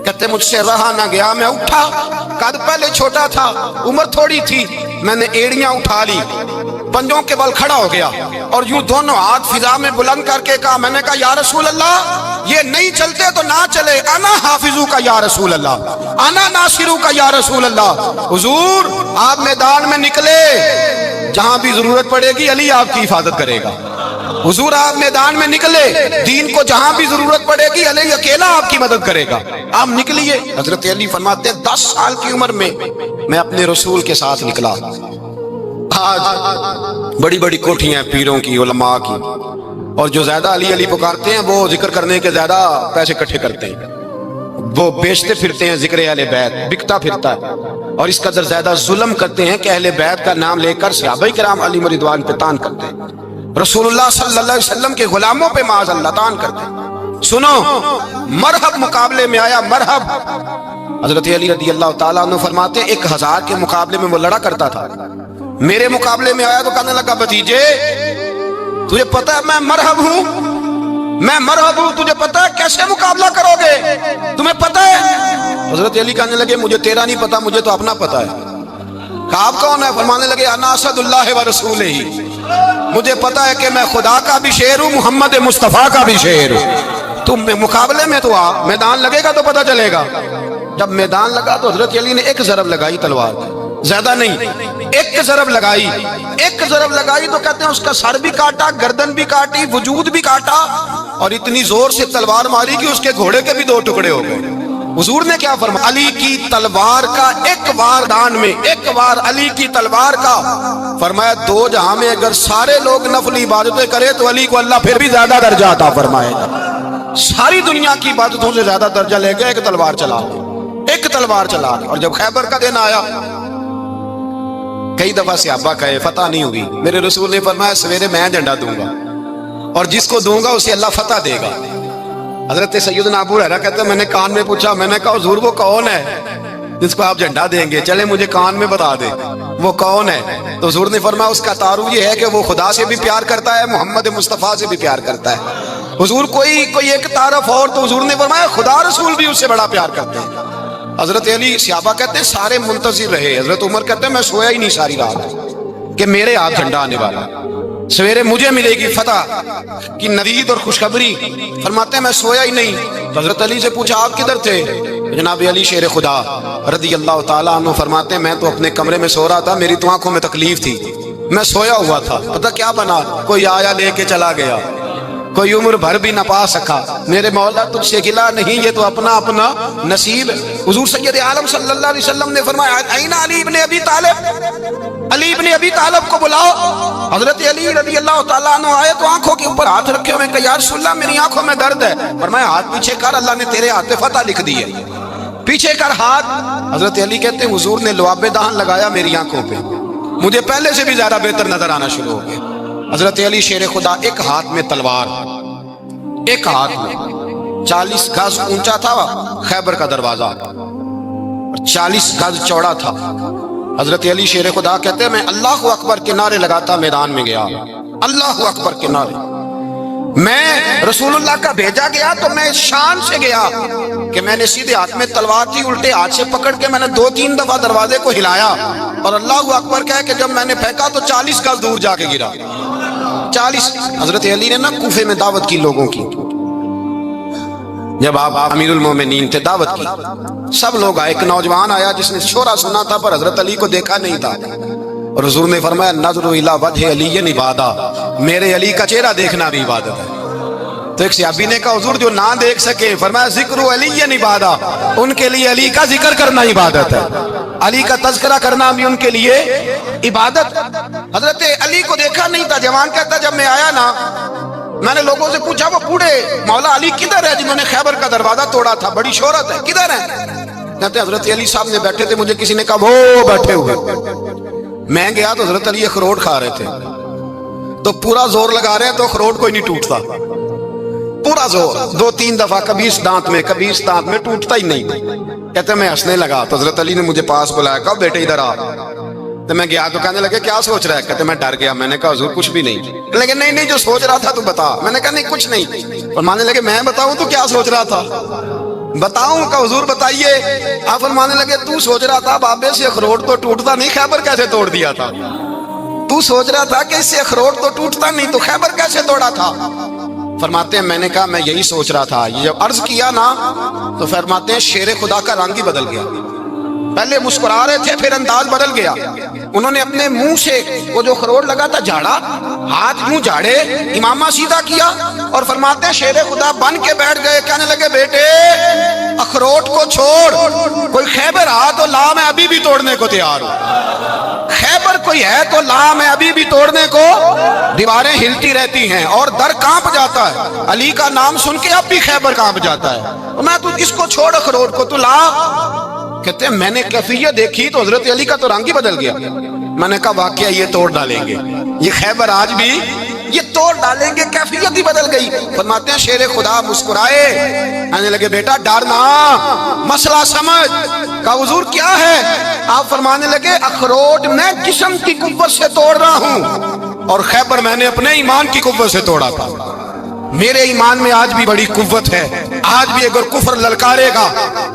کہتے مجھ سے رہا نہ گیا, میں اٹھا. قد پہلے چھوٹا تھا, عمر تھوڑی تھی, میں نے ایڑیاں اٹھا لی, پنجوں کے بل کھڑا ہو گیا, اور یوں دونوں ہاتھ فضا میں بلند کر کے کہا, میں نے کہا یا رسول اللہ یہ نہیں چلتے تو نہ چلے, انا حافظو کا یا رسول اللہ, انا ناصرو کا یا رسول اللہ. حضور آپ میدان میں نکلے, جہاں بھی ضرورت پڑے گی علی آپ کی حفاظت کرے گا. حضور آپ میدان میں نکلے, دین کو جہاں بھی ضرورت پڑے گی علی اکیلا آپ کی مدد کرے گا. آپ نکلیے. حضرت علی فرماتے ہیں 10 سال کی عمر میں میں اپنے رسول کے ساتھ نکلا. آج بڑی بڑی کوٹھیاں پیروں کی, علماء کی, اور جو زیادہ علی علی پکارتے ہیں وہ ذکر کرنے کے زیادہ پیسے اکٹھے کرتے ہیں, وہ بیچتے پھرتے ہیں ذکر اہل بیت, بکتا پھرتا ہے, اور اس قدر زیادہ ظلم کرتے ہیں کہ اہل بیت کا نام لے کر صحابہ کرام علی رضوان پہ تان کرتے ہیں, رسول اللہ صلی اللہ علیہ وسلم کے غلاموں پہ معاذ اللہ تان کرتے ہیں. سنو, مرحب مقابلے میں آیا, مرحب. حضرت علی رضی اللہ تعالیٰ عنہ فرماتے ہیں 1000 کے مقابلے میں وہ لڑا کرتا تھا, میرے مقابلے میں آیا تو کہنے لگا بھتیجے تجھے پتا ہے میں مرحب ہوں, میں مرحب ہوں, تجھے پتا ہے کیسے مقابلہ کرو گے, تمہیں پتا ہے؟ حضرت علی کہنے لگے مجھے تیرا نہیں پتا, مجھے تو اپنا پتا ہے. کہا آپ کون ہے؟ فرمانے لگے انا اسد اللہ و رسولہ, مجھے پتا ہے کہ میں خدا کا بھی شیر ہوں, محمد مصطفیٰ کا بھی شیر ہوں. تم مقابلے میں تو آ, میدان لگے گا تو پتا چلے گا. جب میدان لگا تو حضرت علی نے ایک ضرب لگائی تلوار, زیادہ نہیں, ایک ضرب لگائی. ایک ضرب لگائی تو کہتے ہیں اس کا سر بھی کاٹا, گردن بھی کاٹی, وجود بھی کاٹا, اور اتنی زور سے تلوار ماری کہ اس کے گھوڑے کے بھی 2 ٹکڑے ہو گئے. حضور نے کیا فرمایا؟ علی کی تلوار کا ایک وار دان میں, ایک وار علی کی تلوار کا, فرمایا 2 جہاں میں اگر سارے لوگ نفلی عبادتیں کرے تو علی کو اللہ پھر بھی زیادہ درجہ عطا فرمائے گا. ساری دنیا کی عبادتوں سے زیادہ درجہ لے گئے, ایک تلوار چلا, ایک تلوار چلا. اور جب خیبر کا دن آیا, کئی دفعہ صحابہ کہے فتح نہیں ہوئی, میرے رسول نے فرمایا سویرے میں جھنڈا دوں گا, اور جس کو دوں گا اسے اللہ فتح دے گا. حضرت سیدنا ابو ہریرہ کہتے ہیں میں نے کان میں پوچھا, میں نے کہا حضور وہ کون ہے جس کو آپ جھنڈا دیں گے, چلے مجھے کان میں بتا دے وہ کون ہے. تو حضور نے فرمایا اس کا تعارف یہ ہے کہ وہ خدا سے بھی پیار کرتا ہے, محمد مصطفیٰ سے بھی پیار کرتا ہے. حضور کوئی ایک تعارف اور, تو حضور نے فرمایا خدا رسول بھی اس سے بڑا پیار کرتے ہیں. حضرت علی, صحابہ کہتے ہیں سارے منتظر رہے. حضرت عمر کہتے ہیں میں سویا ہی نہیں ساری رات کہ میرے ہاتھ جھنڈا آنے والا, سویرے مجھے ملے گی فتح کی نوید اور خوشخبری. فرماتے ہیں میں سویا ہی نہیں. حضرت علی سے پوچھا آپ کدھر تھے؟ جناب علی شیر خدا رضی اللہ تعالیٰ عنہ فرماتے ہیں میں تو اپنے کمرے میں سو رہا تھا, میری تو آنکھوں میں تکلیف تھی, میں سویا ہوا تھا. پتہ کیا بنا, کوئی آیا لے کے چلا گیا, کوئی عمر بھر بھی نہ پا سکا. میرے مولا تجھ سے گلا نہیں, یہ تو اپنا اپنا نصیب. حضور سید عالم صلی اللہ علیہ وسلم نے فرمایا این علی ابن ابی طالب, علی ابن ابی طالب کو بلاؤ۔ حضرت علی رضی اللہ تعالیٰ عنہ آئے تو آنکھوں کے اوپر ہاتھ رکھے ہوئے کہ یا رسول اللہ میری آنکھوں میں درد ہے۔ فرمایا ہاتھ پیچھے کر، اللہ نے تیرے ہاتھ پہ فتح لکھ دی ہے، پیچھے کر ہاتھ۔ حضرت علی کہتے ہیں حضور نے لعاب دہن لگایا میری آنکھوں پہ، مجھے پہلے سے بھی زیادہ بہتر نظر آنا شروع ہو گیا۔ حضرت علی شیر خدا، ایک ہاتھ میں تلوار، ایک ہاتھ میں 40 گز اونچا تھا خیبر کا دروازہ اور 40 گز چوڑا تھا۔ حضرت علی شیر خدا کہتے ہیں میں اللہ اکبر کے نعرے لگاتا میدان میں گیا، اللہ اکبر کے نعرے۔ میں رسول اللہ کا بھیجا گیا تو میں شان سے گیا کہ میں نے سیدھے ہاتھ میں تلوار تھی، الٹے ہاتھ سے پکڑ کے میں نے 2-3 دفعہ دروازے کو ہلایا اور اللہ اکبر کہہ کہ جب میں نے پھینکا تو 40 گز دور جا کے گرا۔ 40۔ حضرت علی نے نا کوفے میں دعوت کی لوگوں کی، جب آپ امیر المومنین تھے دعوت کی، سب لوگ آئے۔ ایک نوجوان آیا جس نے شورا سنا تھا پر حضرت علی کو دیکھا نہیں تھا، اور حضور نے فرمایا نظر الی وجہ علی عبادہ، میرے علی کا چہرہ دیکھنا بھی عبادت ہے۔ تو ایک صحابی نے کہا حضور جو نہ دیکھ سکے، فرمایا ذکر علی عبادہ، ان کے لیے علی کا ذکر کرنا عبادت ہے، علی کا تذکرہ کرنا بھی ان کے لیے عبادت۔ حضرت علی کو دیکھا نہیں تھا۔ جوان کہتا جب میں آیا نا میں نے لوگوں سے پوچھا وہ بوڑھے مولا علی کدھر ہے جنہوں نے خیبر کا دروازہ توڑا تھا، بڑی شہرت ہے، کدھر ہے؟ کہتے حضرت علی صاحب نے بیٹھے تھے، مجھے کسی نے کہا وہ بیٹھے ہوئے۔ میں گیا تو حضرت علی اخروٹ کھا رہے تھے، تو پورا زور لگا رہے ہیں تو اخروٹ کوئی نہیں ٹوٹتا، پورا زور 2-3 دفعہ، کبھی اس دانت میں کبھی اس دانت میں، ٹوٹتا ہی نہیں۔ کہتے میں ہنسنے لگا تو حضرت علی نے مجھے پاس بلایا، کہا بیٹے ادھر آ۔ تو میں گیا تو کہنے لگے کیا سوچ رہا ہے؟ کہتے میں ڈر گیا، میں نے کہا حضور کچھ بھی نہیں۔ لیکن نہیں جو سوچ رہا تھا تو بتا۔ میں نے کہا نہیں کچھ نہیں۔ فرمانے لگے میں بتاؤں تو کیا سوچ رہا تھا؟ بتاؤں؟ کہ حضور بتائیے۔ آپ فرمانے لگے تو سوچ رہا تھا بابے سے اخروٹ تو ٹوٹتا نہیں، خیبر کیسے توڑ دیا تھا؟ تو سوچ رہا تھا کہ اس سے اخروٹ تو ٹوٹتا نہیں تو خیبر کیسے توڑا تھا؟ فرماتے ہیں میں نے کہا میں یہی سوچ رہا تھا۔ یہ جب عرض کیا نا تو فرماتے ہیں شیر خدا کا رنگ ہی بدل گیا، پہلے مسکرا رہے تھے پھر انداز بدل گیا۔ انہوں نے اپنے منہ سے وہ جو خروٹ لگا تھا جھاڑا، ہاتھ یوں جھاڑے، امامہ سیدھا کیا اور فرماتے ہیں شیر خدا بن کے بیٹھ گئے۔ کہنے لگے بیٹے اخروٹ کو چھوڑ، کوئی خیبر آ تو لا، میں ابھی بھی توڑنے کو تیار ہوں۔ خیبر کوئی ہے تو لا، میں ابھی بھی توڑنے کو۔ دیواریں ہلتی رہتی ہیں اور در کانپ جاتا ہے، علی کا نام سن کے اب بھی خیبر کانپ جاتا ہے۔ میں تو اس کو چھوڑ اخروٹ کو، تو لا۔ کہتے ہیں میں نے کیفیت دیکھی تو حضرت علی کا تو رنگ ہی بدل گیا۔ میں نے کہا واقعہ یہ توڑ ڈالیں گے، یہ خیبر آج بھی یہ توڑ ڈالیں گے، کیفیت ہی بدل گئی۔ فرماتے ہیں شیر خدا مسکرائے، کہنے لگے بیٹا ڈرنا، مسئلہ سمجھ۔ کہا حضور کیا ہے؟ آپ فرمانے لگے اخروٹ میں جسم کی قوت سے توڑ رہا ہوں اور خیبر میں نے اپنے ایمان کی قوت سے توڑا تھا۔ میرے ایمان میں آج بھی بڑی قوت ہے، آج بھی اگر کفر للکارے گا،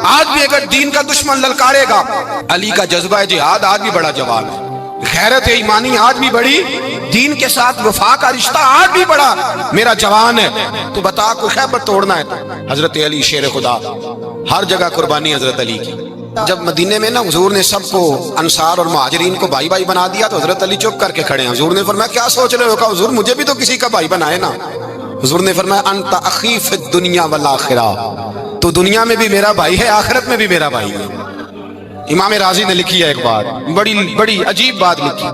آج بھی اگر دین کا دشمن للکارے گا، علی کا جذبہ جہاد آج بھی بڑا جوان ہے، غیرت ایمانی آج بھی بڑی، دین کے ساتھ وفا کا رشتہ آج بھی بڑا میرا جوان ہے۔ تو بتا کو خیبر توڑنا ہے تو حضرت علی شیر خدا، ہر جگہ قربانی حضرت علی کی۔ جب مدینے میں نا حضور نے سب کو انصار اور مہاجرین کو بھائی بھائی بنا دیا تو حضرت علی چپ کر کے کھڑے ہیں۔ حضور نے فرمایا کیا سوچ رہے ہو؟ کہا حضور مجھے بھی تو کسی کا بھائی بنائے نا۔ حضور نے فرمایا انت اخی فی الدنیا والآخرہ، تو دنیا میں بھی میرا بھائی ہے، آخرت میں بھی میرا بھائی ہے۔ امام راضی نے لکھی ہے ایک بات، بڑی عجیب بات لکھی۔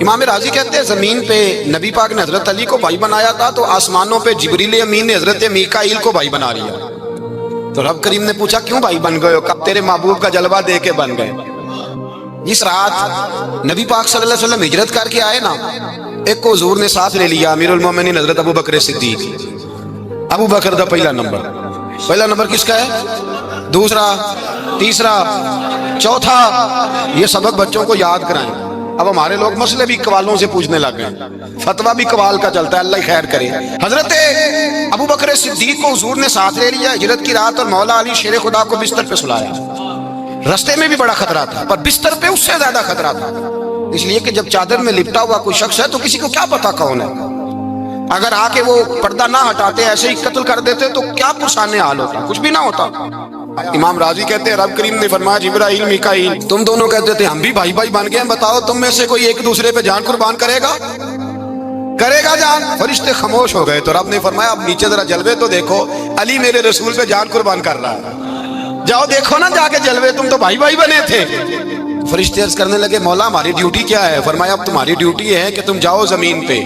امام راضی کہتے ہیں زمین پہ نبی پاک نے حضرت علی کو بھائی بنایا تھا تو آسمانوں پہ جبریل امین نے حضرت میکائیل کو بھائی بنا لیا۔ تو رب کریم نے پوچھا کیوں بھائی بن گئے ہو؟ کب تیرے محبوب کا جلوہ دے کے بن گئے۔ جس رات نبی پاک صلی اللہ علیہ وسلم ہجرت کر کے آئے نا، ایک کو حضور نے ساتھ لے لیا، امیر المومنین حضرت ابو بکر صدیق۔ ابو بکر دا پہلا نمبر کس کا ہے؟ دوسرا، تیسرا، چوتھا، یہ سبق بچوں کو یاد کرائیں۔ اب ہمارے لوگ مسئلے بھی قوالوں سے پوچھنے لگ گئے، فتویٰ بھی قوال کا چلتا ہے، اللہ خیر کرے۔ حضرت ابو بکر صدیق کو حضور نے ساتھ لے لیا ہجرت کی رات، اور مولا علی شیر خدا کو بستر پہ سلایا۔ رستے میں بھی بڑا خطرہ تھا پر بستر پہ اس سے زیادہ خطرہ تھا، اس لیے کہ جب چادر میں لپٹا ہوا کوئی شخص ہے تو کسی کو کیا پتا کون ہے، اگر آ کے وہ پردہ نہ ہٹاتے ایسے ہی قتل کر دیتے تو کیا پرسانے حال ہوتا، کچھ بھی نہ ہوتا۔ امام راضی کہتے ہیں رب کریم نے فرمایا جبرائیل میکائیل تم دونوں کہتے تھے ہم بھی بھائی بھائی بن گئے ہیں، بتاؤ تم میں سے کوئی ایک دوسرے پہ جان قربان کرے گا جان؟ فرشتے خاموش ہو گئے تو رب نے فرمایا اب نیچے ذرا جلوے تو دیکھو، علی میرے رسول پہ جان قربان کر رہا ہے، جاؤ دیکھو نا جا کے جلوے، تم تو بھائی بھائی بنے تھے۔ فرشتے عرض کرنے لگے مولا ہماری ڈیوٹی کیا ہے؟ فرمایا اب تمہاری ڈیوٹی ہے کہ تم جاؤ زمین پہ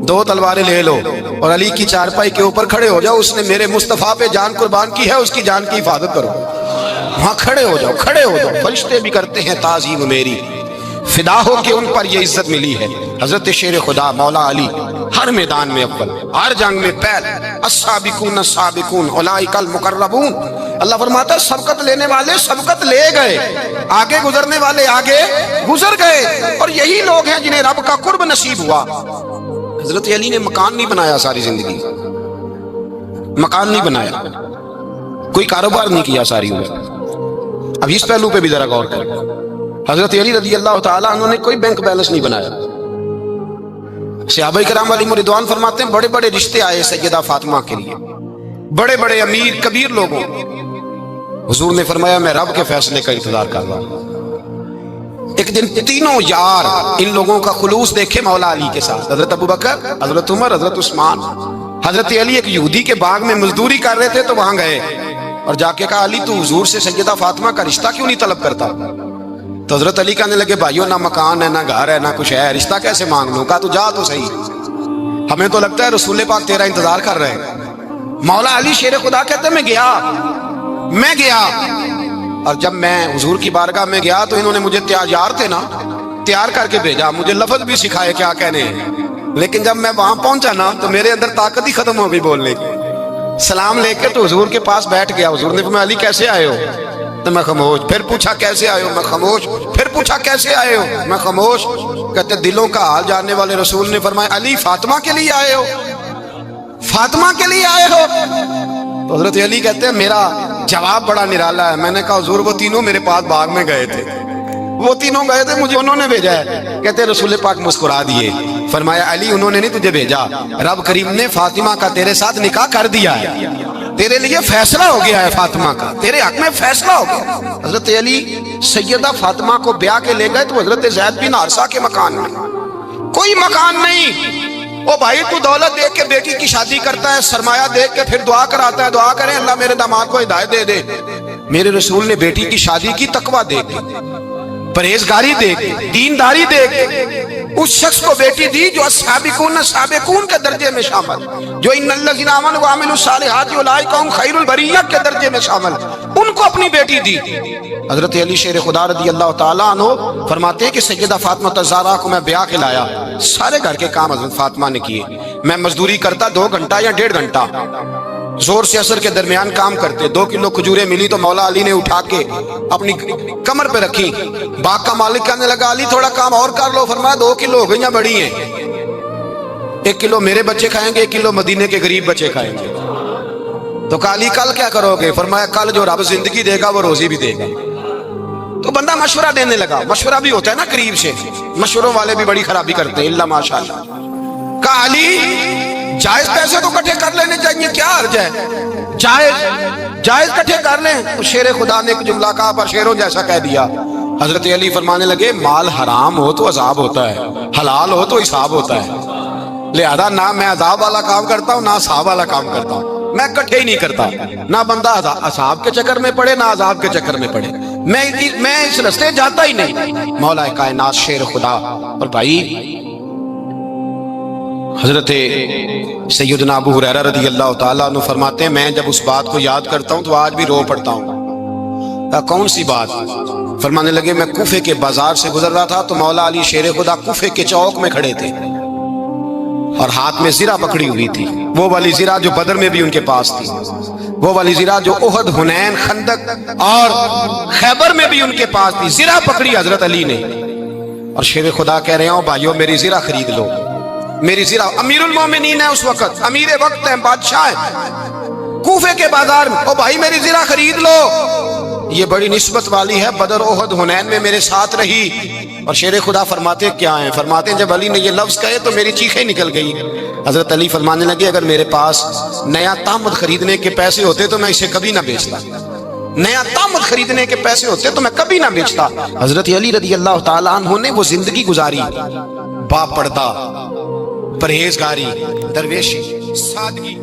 2 تلواریں لے لو اور علی کی چارپائی کے اوپر کھڑے ہو جاؤ، اس نے میرے مصطفیٰ پہ جان قربان کی ہے، اس کی جان کی حفاظت کرو۔ وہاں کھڑے ہو جاؤ، کھڑے ہو جاؤ۔ فرشتے بھی کرتے ہیں تعظیم میری، فدا ہو کہ ان پر یہ عزت ملی ہے۔ حضرت شیر خدا مولا علی ہر میدان میں اول، ہر جنگ میں پہل، السابقون السابقون اولئک المقربون۔ اللہ فرماتا ہے سبقت لینے والے سبقت لے گئے، آگے گزرنے والے آگے گزر گئے، اور یہی لوگ ہیں جنہیں رب کا قرب نصیب ہوا۔ حضرت علی نے مکان نہیں بنایا، ساری زندگی مکان نہیں بنایا، کوئی کاروبار نہیں کیا ساری عمر۔ اب اس پہلو پہ بھی ذرا غور کریں، حضرت علی رضی اللہ تعالیٰ عنہ نے کوئی بینک بیلنس نہیں بنایا۔ صحابہ کرام علیہم رضوان فرماتے ہیں بڑے بڑے رشتے آئے سیدہ فاطمہ کے لیے، بڑے بڑے امیر کبیر لوگوں، حضور نے فرمایا میں رب کے فیصلے کا انتظار کر رہا ہوں۔ ایک دن تینوں یار ان لوگوں کا خلوص دیکھے مولا علی کے ساتھ، حضرت ابوبکر، حضرت عمر، حضرت عثمان۔ حضرت علی ایک یہودی کے باغ میں مزدوری کر رہے تھے تو وہاں گئے اور جا کے کہا علی تو حضور سے سیدہ فاطمہ کا رشتہ کیوں نہیں طلب کرتا؟ تو حضرت علی کہنے لگے بھائیو نہ مکان ہے نہ گھر ہے نہ کچھ ہے، رشتہ کیسے مانگ لوں؟ کہا تو جا تو صحیح، ہمیں تو لگتا ہے رسول پاک تیرا انتظار کر رہے ہیں۔ مولا علی شیر خدا کہتے ہیں میں گیا اور جب میں حضور کی بارگاہ میں گیا تو انہوں نے مجھے یار تھے نا تیار کر کے بھیجا، مجھے لفظ بھی سکھائے کیا کہنے ہیں، لیکن جب میں وہاں پہنچا نا تو میرے اندر طاقت ہی ختم ہو گئی بولنے کی۔ سلام لے کے تو حضور کے پاس بیٹھ گیا، حضور نے فرمایا علی کیسے آئے ہو؟ تو میں خاموش، پھر پوچھا کیسے آئے ہو؟ میں خاموش، پھر پوچھا کیسے آئے ہو؟ میں خاموش۔ کہتے دلوں کا حال جاننے والے رسول نے فرمایا علی فاطمہ کے لیے آئے ہو؟ فاطمہ کے لیے آئے ہو؟ تو حضرت علی کہتے ہیں میرا جواب بڑا نرالا ہے، میں نے کہا حضور وہ تینوں میرے پاس باغ میں گئے تھے، وہ تینوں گئے تھے، مجھے انہوں نے بھیجا ہے۔ کہتے رسول پاک مسکرا دیے، فرمایا علی انہوں نے نہیں تجھے بھیجا، رب کریم نے فاطمہ کا تیرے ساتھ نکاح کر دیا ہے، تیرے لیے فیصلہ ہو گیا ہے فاطمہ کا، تیرے حق میں فیصلہ ہو گیا۔ حضرت علی سیدہ فاطمہ کو بیاہ کے لے گئے تو حضرت زید بن حارثہ کے مکان میں کوئی مکان نہیں۔ او بھائی تو دولت دیکھ کے بیٹی کی شادی کرتا ہے، سرمایہ دیکھ کے پھر دعا کراتا ہے، دعا کریں اللہ میرے داماد کو ہدایت دے دے۔ میرے رسول نے بیٹی کی شادی کی تقویٰ دیکھ کے، پرہیزگاری دیکھ کے، دینداری دیکھ کے اس شخص کو بیٹی دی جو السابقون سابقون کے درجے میں شامل، جو ان الذین آمنوا وعملوا الصالحات اولئک هم خیر البریہ کے درجے میں شامل، ان کو اپنی بیٹی دی۔ حضرت علی شیر خدا رضی اللہ تعالیٰ عنہ فرماتے ہیں کہ سیدہ فاطمہ الزہرا کو میں بیاہ کے لایا، سارے گھر کے کام حضرت فاطمہ نے کیے، میں مزدوری کرتا 2 گھنٹہ یا 1.5 گھنٹہ، زور سے عصر کے درمیان کام کرتے، 2 کلو کھجوریں ملی تو مولا علی نے اٹھا کے اپنی کمر پہ رکھی۔ باغ کا مالک کہنے لگا علی تھوڑا کام اور کر لو، فرمایا 2 کلو ہو گئی ہیں، بڑی ہیں، 1 کلو میرے بچے کھائیں گے، 1 کلو مدینے کے غریب بچے کھائیں گے۔ تو کہا علی کل کیا کرو گے؟ فرمایا کل جو رب زندگی دے گا وہ روزی بھی دے گا۔ تو بندہ مشورہ دینے لگا، مشورہ بھی ہوتا ہے نا قریب سے، مشوروں والے بھی بڑی خرابی کرتے ہیں اللہ ماشاءاللہ۔ کہا علی جائز پیسے تو کٹھے کر لینے چاہیے، کیا حرج ہے، جائز کٹھے کر لیں۔ تو شیر خدا نے ایک جملہ کہا پر شیروں جیسا کہہ دیا۔ حضرت علی فرمانے لگے مال حرام ہو تو عذاب ہوتا ہے، حلال ہو تو حساب ہوتا ہے، لہذا نہ میں عذاب والا کام کرتا ہوں نہ حساب والا کام کرتا ہوں، میں کٹھے ہی نہیں کرتا، نہ بندہ عذاب کے چکر میں پڑے نہ عذاب کے چکر میں پڑے، میں اس رستے جاتا ہی نہیں۔ مولا کائنات شیر خدا۔ اور بھائی حضرت سیدنا ابو ہریرہ رضی اللہ تعالیٰ عنہ فرماتے ہیں میں جب اس بات کو یاد کرتا ہوں تو آج بھی رو پڑتا ہوں۔ کون سی بات؟ فرمانے لگے میں کوفے کے بازار سے گزر رہا تھا تو مولا علی شیر خدا کوفے کے چوک میں کھڑے تھے اور ہاتھ میں زرہ پکڑی ہوئی تھی، وہ والی زرہ جو بدر میں بھی ان کے پاس تھی، وہ والی زرہ جو احد، حنین، خندق اور خیبر میں بھی ان کے پاس تھی، زرہ پکڑی حضرت علی نے اور شیر خدا کہہ رہے ہوں بھائیو میری زرہ خرید لو، میری زرہ۔ امیر المومنین ہے اس وقت، امیر وقت ہیں، بادشاہ ہیں، کوفے کے بازار میں، او بھائی میری زرہ خرید لو، یہ بڑی نسبت والی ہے، بدر، احد، حنین میں میرے ساتھ رہی۔ اور شیر خدا فرماتے کیا ہیں؟ فرماتے ہیں جب علی نے یہ لفظ کہے تو میری چیخیں نکل گئی۔ حضرت علی فرمانے لگے اگر میرے پاس نیا تامت خریدنے کے پیسے ہوتے تو میں اسے کبھی نہ بیچتا، نیا تامت خریدنے کے پیسے ہوتے تو میں کبھی نہ بیچتا۔ حضرت علی رضی اللہ تعالیٰ عنہ نے وہ زندگی گزاری، با پردہ، پرہیزگاری، درویشی، سادگی۔